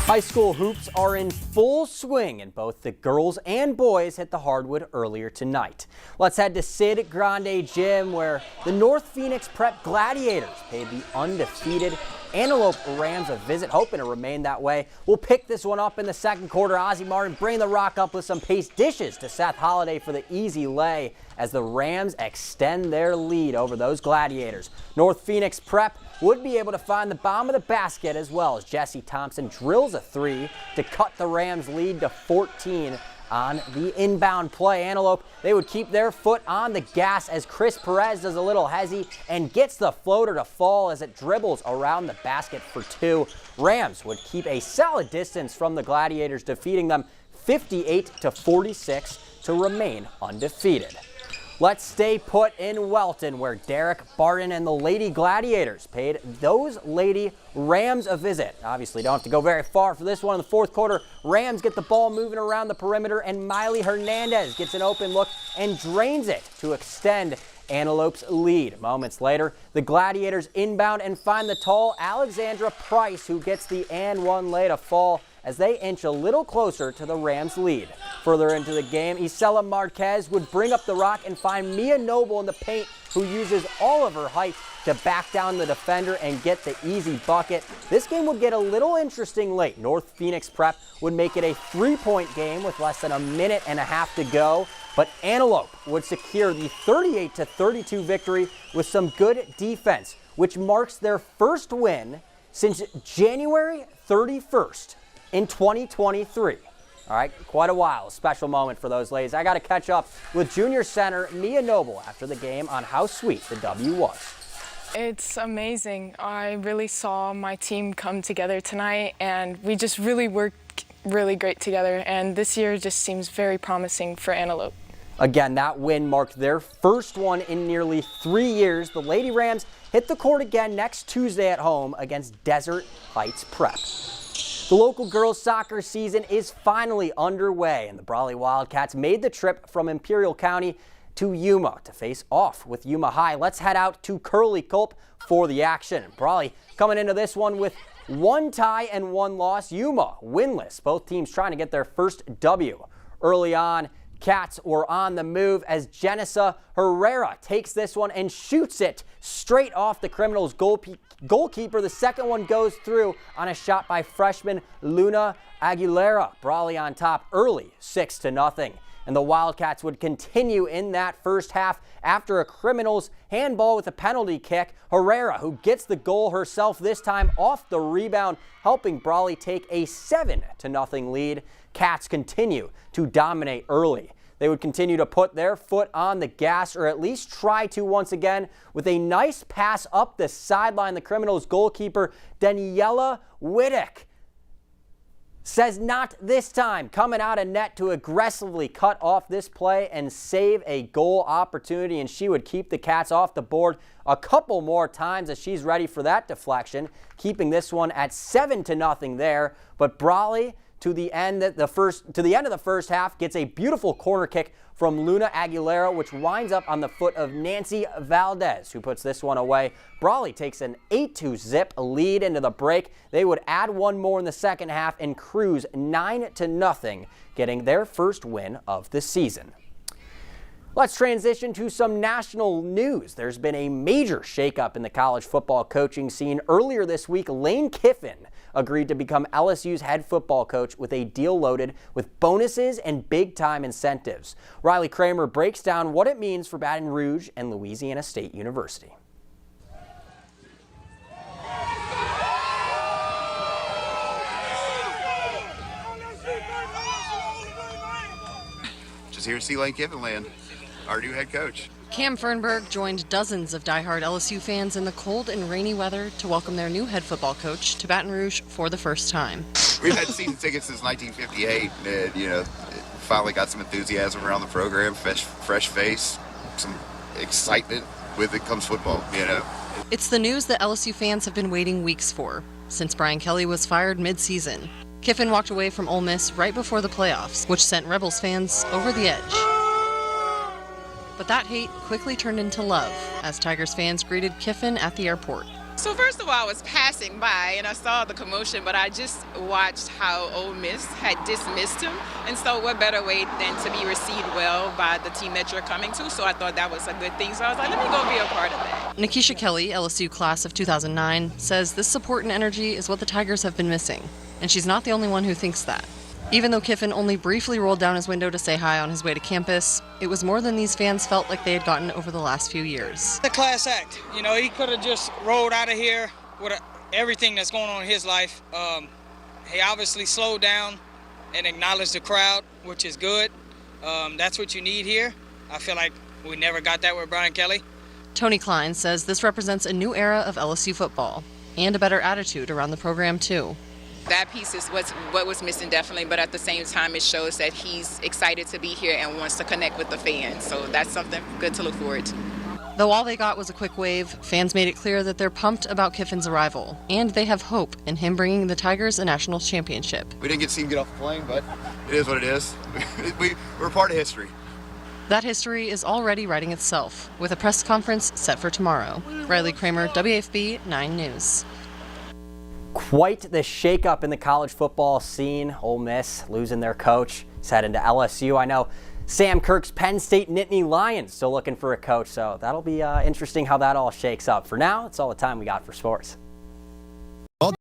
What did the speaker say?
High school hoops are in full swing, and both the girls and boys hit the hardwood earlier tonight. Let's head to Sid Grande Gym, where the North Phoenix Prep Gladiators paid the undefeated Antelope Rams a visit, hoping to remain that way. We'll pick this one up in the second quarter. Ozzie Martin bringing the rock up with some pace dishes to Seth Holliday for the easy lay as the Rams extend their lead over those Gladiators. North Phoenix Prep would be able to find the bottom of the basket as well as Jesse Thompson drills a three to cut the Rams' lead to 14 on the inbound play. Antelope, they would keep their foot on the gas as Chris Perez does a little hezzy and gets the floater to fall as it dribbles around the basket for two. Rams would keep a solid distance from the Gladiators, defeating them 58-46 to remain undefeated. Let's stay put in Welton, where Derek Barton and the Lady Gladiators paid those Lady Rams a visit. Obviously, don't have to go very far for this one. In the fourth quarter, Rams get the ball moving around the perimeter, and Miley Hernandez gets an open look and drains it to extend Antelope's lead. Moments later, the Gladiators inbound and find the tall Alexandra Price, who gets the and one lay to fall as they inch a little closer to the Rams' lead. Further into the game, Isela Marquez would bring up the rock and find Mia Noble in the paint, who uses all of her height to back down the defender and get the easy bucket. This game would get a little interesting late. North Phoenix Prep would make it a three-point game with less than a minute and a half to go, but Antelope would secure the 38-32 victory with some good defense, which marks their first win since January 31st. in 2023. All right, quite a while. A special moment for those ladies. I got to catch up with junior center Mia Noble after the game on how sweet the W was. It's amazing. I really saw my team come together tonight, and we just really worked really great together, and this year just seems very promising for Antelope. Again, that win marked their first one in nearly 3 years. The Lady Rams hit the court again next Tuesday at home against Desert Heights Prep. The local girls soccer season is finally underway, and the Brawley Wildcats made the trip from Imperial County to Yuma to face off with Yuma High. Let's head out to Curly Culp for the action. Brawley coming into this one with one tie and one loss. Yuma winless. Both teams trying to get their first W. Early on, Cats were on the move as Genessa Herrera takes this one and shoots it straight off the Criminals' goalkeeper. The second one goes through on a shot by freshman Luna Aguilera. Brawley on top early, 6-0. And the Wildcats would continue in that first half after a Criminals handball with a penalty kick. Herrera, who gets the goal herself this time off the rebound, helping Brawley take a 7-0 lead. Cats continue to dominate early. They would continue to put their foot on the gas, or at least try to once again, with a nice pass up the sideline. The Criminals goalkeeper, Daniela Wittick, says not this time, coming out of net to aggressively cut off this play and save a goal opportunity, and she would keep the Cats off the board a couple more times as she's ready for that deflection, keeping this one at 7-0 there. But Brawley, to the end of the first half, gets a beautiful corner kick from Luna Aguilera, which winds up on the foot of Nancy Valdez, who puts this one away. Brawley takes an 8-0 lead into the break. They would add one more in the second half and cruise 9-0, getting their first win of the season. Let's transition to some national news. There's been a major shakeup in the college football coaching scene. Earlier this week, Lane Kiffin agreed to become LSU's head football coach with a deal loaded with bonuses and big-time incentives. Riley Kramer breaks down what it means for Baton Rouge and Louisiana State University. Just here to see Lane Kiffin land, our new head coach. Cam Fernberg joined dozens of diehard LSU fans in the cold and rainy weather to welcome their new head football coach to Baton Rouge for the first time. We've had season tickets since 1958, and finally got some enthusiasm around the program, fresh face, some excitement with it comes football, It's the news that LSU fans have been waiting weeks for, since Brian Kelly was fired mid-season. Kiffin walked away from Ole Miss right before the playoffs, which sent Rebels fans over the edge. But that hate quickly turned into love as Tigers fans greeted Kiffin at the airport. So first of all, I was passing by and I saw the commotion, but I just watched how Ole Miss had dismissed him. And so what better way than to be received well by the team that you're coming to? So I thought that was a good thing. So I was like, let me go be a part of that. Nikisha Kelly, LSU class of 2009, says this support and energy is what the Tigers have been missing. And she's not the only one who thinks that. Even though Kiffin only briefly rolled down his window to say hi on his way to campus, it was more than these fans felt like they had gotten over the last few years. A class act. You know, he could have just rolled out of here with everything that's going on in his life. He obviously slowed down and acknowledged the crowd, which is good. That's what you need here. I feel like we never got that with Brian Kelly. Tony Klein says this represents a new era of LSU football and a better attitude around the program, too. That piece is what was missing definitely, but at the same time it shows that he's excited to be here and wants to connect with the fans. So that's something good to look forward to. Though all they got was a quick wave, fans made it clear that they're pumped about Kiffin's arrival, and they have hope in him bringing the Tigers a national championship. We didn't get to see him get off the plane, but it is what it is. We're part of history. That history is already writing itself, with a press conference set for tomorrow. Riley Kramer, WFB 9 News. Quite the shakeup in the college football scene. Ole Miss losing their coach. He's heading to LSU. I know Sam Kirk's Penn State Nittany Lions still looking for a coach, so that'll be interesting how that all shakes up. For now, that's all the time we got for sports.